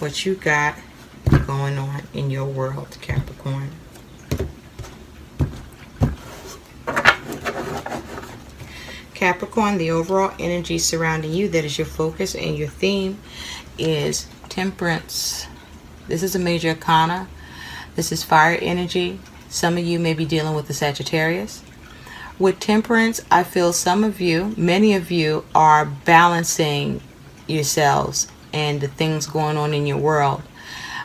what you got going on in your world, Capricorn. Capricorn, the overall energy surrounding you that is your focus and your theme is Temperance. This is a major arcana. This is fire energy. Some of you may be dealing with the Sagittarius. With Temperance, I feel some of you, many of you, are balancing yourselves and the things going on in your world.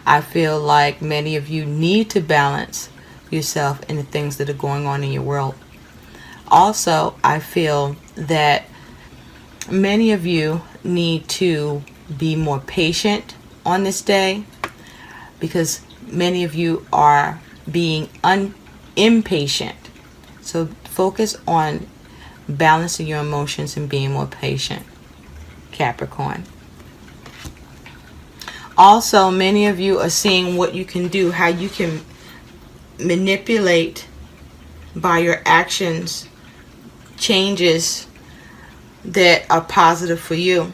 I feel like many of you need to balance yourself and the things that are going on in your world. Also, I feel that many of you need to be more patient on this day because many of you are being impatient. So focus on balancing your emotions and being more patient, Capricorn. Also, many of you are seeing what you can do, how you can manipulate by your actions changes that are positive for you.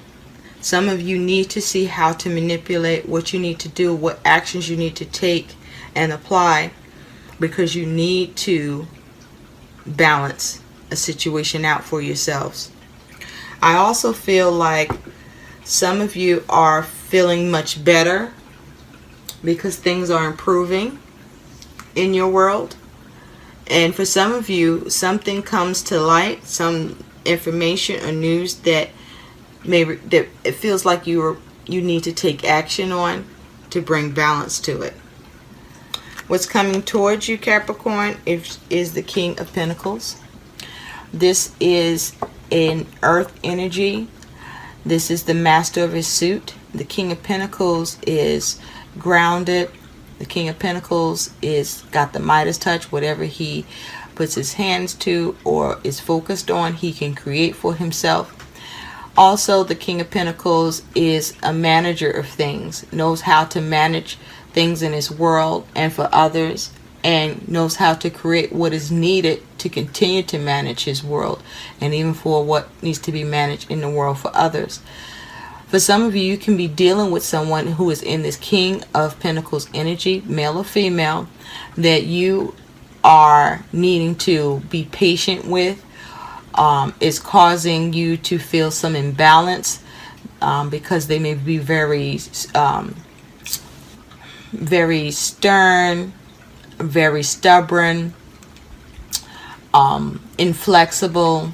Some of you need to see how to manipulate what you need to do, what actions you need to take and apply, because you need to balance a situation out for yourselves. I also feel like some of you are feeling much better because things are improving in your world. And for some of you, something comes to light, some information or news that that it feels like you need to take action on to bring balance to it. What's coming towards you, Capricorn, is the King of Pentacles. This is an earth energy. This is the master of his suit. The King of Pentacles is grounded. The King of Pentacles is got the Midas touch. Whatever he puts his hands to or is focused on, he can create for himself. Also, the King of Pentacles is a manager of things, knows how to manage things in his world and for others, and knows how to create what is needed to continue to manage his world and even for what needs to be managed in the world for others. For some of you, you can be dealing with someone who is in this King of Pentacles energy, male or female, that you are needing to be patient with. Is causing you to feel some imbalance because they may be very stern, very stubborn, inflexible,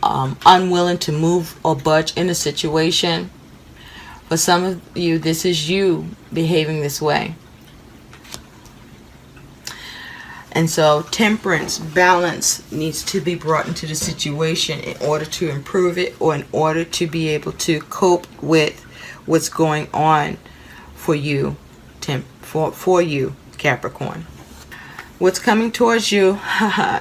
unwilling to move or budge in a situation. For some of you, this is you behaving this way. And so temperance, balance needs to be brought into the situation in order to improve it or in order to be able to cope with what's going on for you, for you, Capricorn. What's coming towards you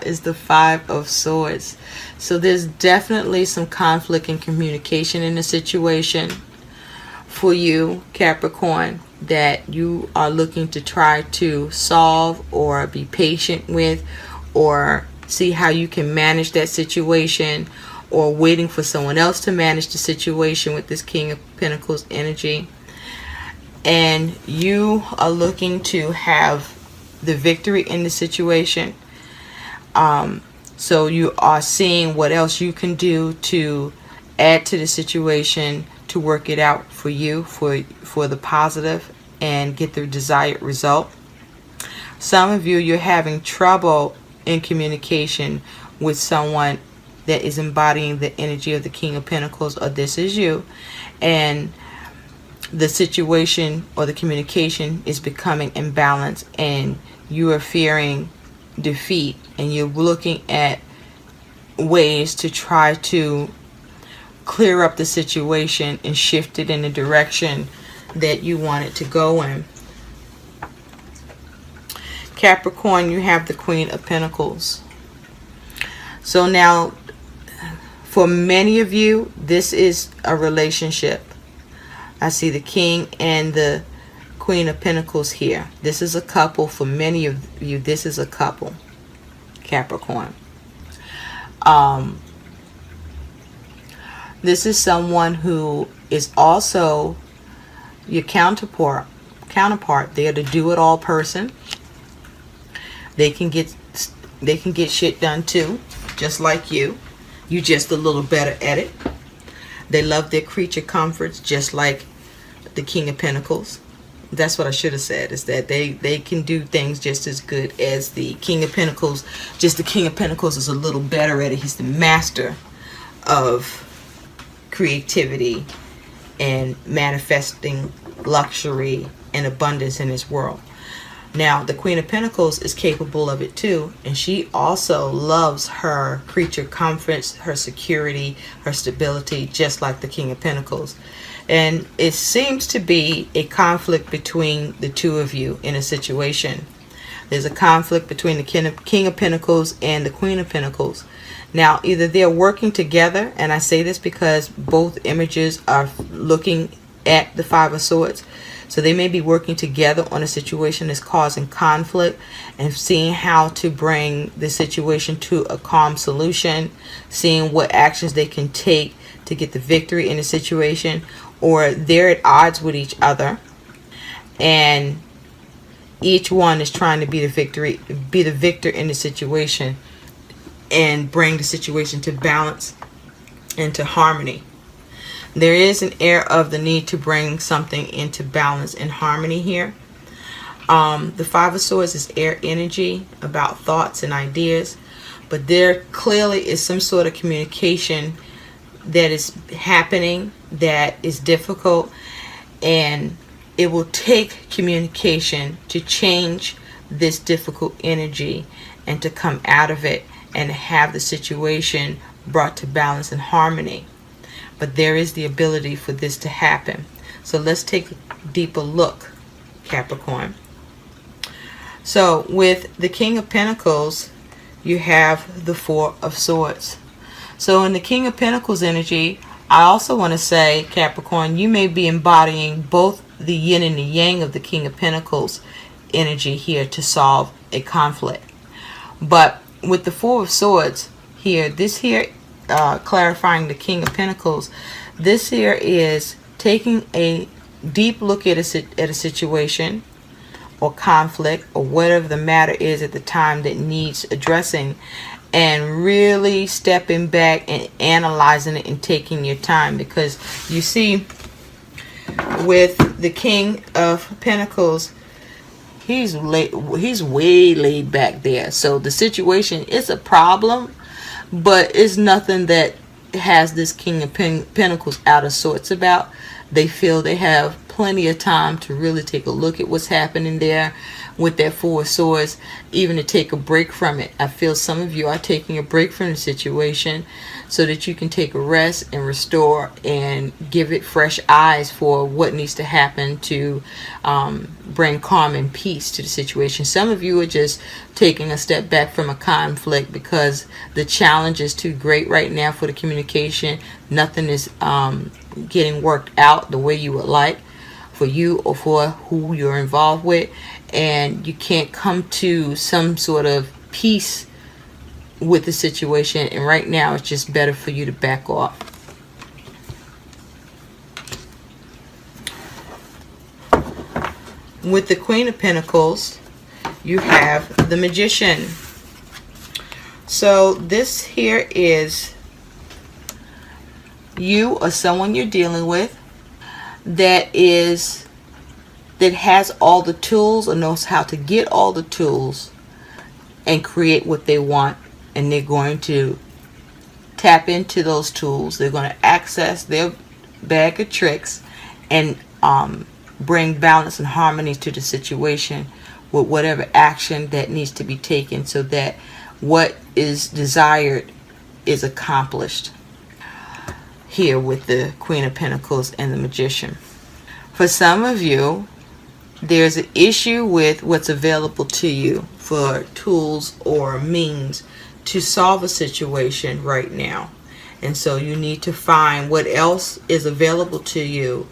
is the Five of Swords. So there's definitely some conflict and communication in the situation for you, Capricorn, that you are looking to try to solve or be patient with or see how you can manage that situation, or waiting for someone else to manage the situation with this King of Pentacles energy. And you are looking to have the victory in the situation. So you are seeing what else you can do to add to the situation to work it out for you, for the positive, and get the desired result. Some of you, you're having trouble in communication with someone that is embodying the energy of the King of Pentacles, or this is you, and the situation or the communication is becoming imbalanced and you are fearing defeat, and you're looking at ways to try to clear up the situation and shift it in the direction that you want it to go in. Capricorn, you have the Queen of Pentacles. So now, for many of you, this is a relationship. I see the King and the Queen of Pentacles here. This is a couple. For many of you, this is a couple, Capricorn. This is someone who is also your counterpart. They're the do-it-all person. They can get shit done too, just like you. You're just a little better at it. They love their creature comforts, just like the King of Pentacles. That's what I should have said, is that they can do things just as good as the King of Pentacles. Just the King of Pentacles is a little better at it. He's the master of creativity and manifesting luxury and abundance in his world. Now, the Queen of Pentacles is capable of it too, and she also loves her creature comforts, her security, her stability, just like the King of Pentacles. And it seems to be a conflict between the two of you in a situation. There's a conflict between the King of Pentacles and the Queen of Pentacles. Now, either they're working together, and I say this because both images are looking at the Five of Swords. So they may be working together on a situation that's causing conflict and seeing how to bring the situation to a calm solution, seeing what actions they can take to get the victory in the situation, or they're at odds with each other and each one is trying to be the victor in the situation and bring the situation to balance and to harmony. There is an air of the need to bring something into balance and harmony here. The Five of Swords is air energy, about thoughts and ideas. But there clearly is some sort of communication that is happening that is difficult. And it will take communication to change this difficult energy and to come out of it and have the situation brought to balance and harmony. But there is the ability for this to happen. So let's take a deeper look, Capricorn. So with the King of Pentacles, you have the Four of Swords. So in the King of Pentacles energy, I also want to say, Capricorn, you may be embodying both the yin and the yang of the King of Pentacles energy here to solve a conflict. But with the Four of Swords here, this here, clarifying the King of Pentacles, this here is taking a deep look at a situation or conflict or whatever the matter is at the time that needs addressing, and really stepping back and analyzing it and taking your time. Because you see, with the King of Pentacles, he's way laid back there. So the situation is a problem, but it's nothing that has this King of Pentacles out of sorts about. They feel they have plenty of time to really take a look at what's happening there with that Four of Swords, even to take a break from it. I feel some of you are taking a break from the situation so that you can take a rest and restore and give it fresh eyes for what needs to happen to bring calm and peace to the situation. Some of you are just taking a step back from a conflict because the challenge is too great right now for the communication. Nothing is getting worked out the way you would like for you or for who you're involved with, and you can't come to some sort of peace with the situation, and right now it's just better for you to back off. With the Queen of Pentacles, you have the Magician. So this here is you or someone you're dealing with that has all the tools or knows how to get all the tools and create what they want, and they're going to tap into those tools. They're going to access their bag of tricks and bring balance and harmony to the situation with whatever action that needs to be taken so that what is desired is accomplished. Here with the Queen of Pentacles and the Magician. For some of you, there's an issue with what's available to you for tools or means to solve a situation right now. And so you need to find what else is available to you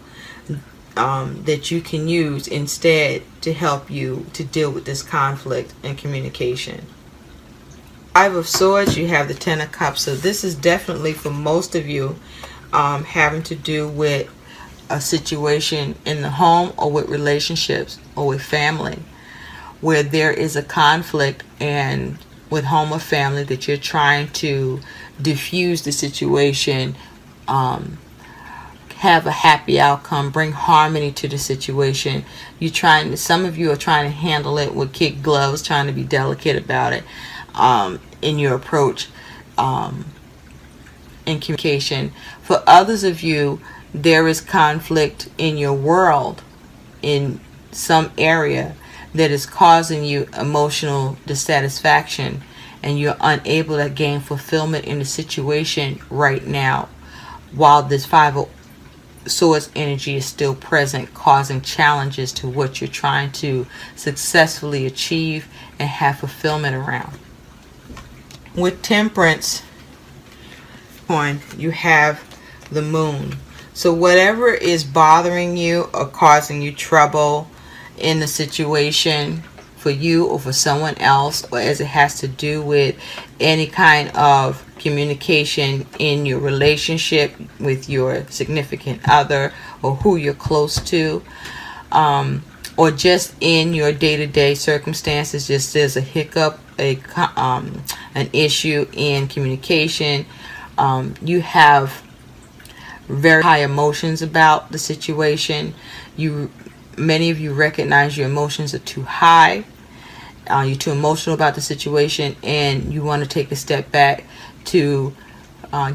that you can use instead to help you to deal with this conflict and communication. Five of Swords, you have the Ten of Cups. So this is definitely for most of you having to do with a situation in the home or with relationships or with family, where there is a conflict, and with home or family that you're trying to diffuse the situation, have a happy outcome, bring harmony to the situation. Some of you are trying to handle it with kid gloves, trying to be delicate about it in your approach in communication. For others of you, there is conflict in your world in some area that is causing you emotional dissatisfaction, and you're unable to gain fulfillment in the situation right now, while this Five of Swords energy is still present, causing challenges to what you're trying to successfully achieve and have fulfillment around. With Temperance, you have the Moon. So whatever is bothering you or causing you trouble in the situation, for you or for someone else, or as it has to do with any kind of communication in your relationship with your significant other or who you're close to, or just in your day-to-day circumstances, just there's a hiccup, an issue in communication, you have very high emotions about the situation. Many of you recognize your emotions are too high. You're too emotional about the situation, and you want to take a step back to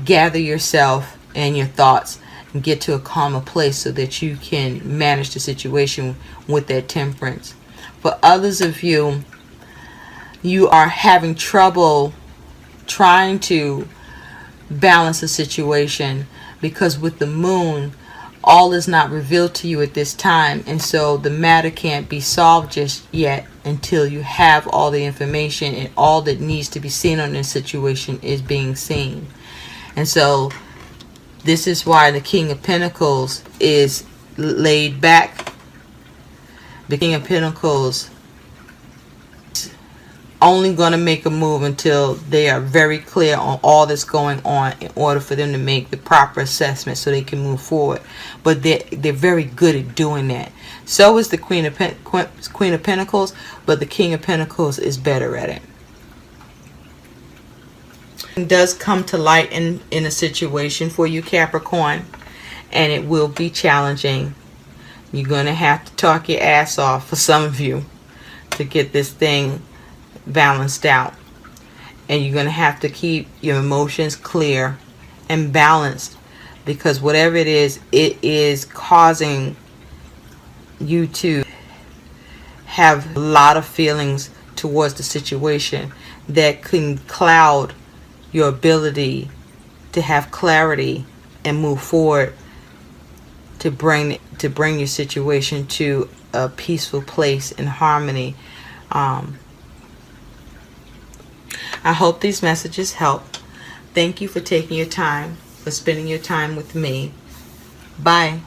gather yourself and your thoughts and get to a calmer place so that you can manage the situation with that temperance. For others of you, you are having trouble trying to balance the situation, because with the Moon, all is not revealed to you at this time, and so the matter can't be solved just yet until you have all the information, and all that needs to be seen on this situation is being seen. And so this is why the King of Pentacles is laid back. The King of Pentacles only going to make a move until they are very clear on all that's going on, in order for them to make the proper assessment so they can move forward. But they're very good at doing that. So is the Queen of Pentacles, but the King of Pentacles is better at it. It does come to light in a situation for you, Capricorn, and it will be challenging. You're going to have to talk your ass off, for some of you, to get this thing balanced out, and you're going to have to keep your emotions clear and balanced, because whatever it is causing you to have a lot of feelings towards the situation that can cloud your ability to have clarity and move forward to bring your situation to a peaceful place in harmony. I hope these messages help. Thank you for taking your time, for spending your time with me. Bye.